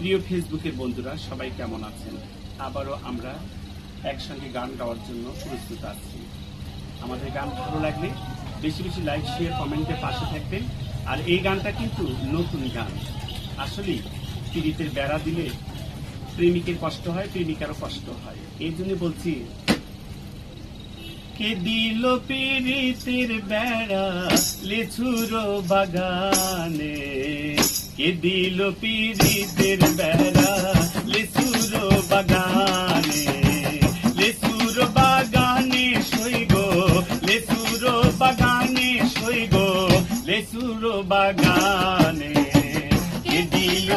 প্রিয় ফেসবুকের বন্ধুরা সবাই কেমন আছেন? আবারও আমরা একসঙ্গে গান গাওয়ার জন্য প্রস্তুত আছি। আমাদের গান ভালো লাগলে বেশি বেশি লাইক, শেয়ার, কমেন্টে পাশে থাকবেন। আর এই গানটা কিন্তু নতুন গান। আসলে পীড়িতের বেড়া দিলে প্রেমিকের কষ্ট হয়, প্রেমিকারও কষ্ট হয়। এই জন্য বলছি, কে দিল পীড়িতের বেড়া লিচুর বাগানে, কে দিল পীড়িতের বেড়া লিচুর বাগানে, লিচুর বাগানে সই গো, লিচুর বাগানে সই গো, লিচুর বাগানে কে দিল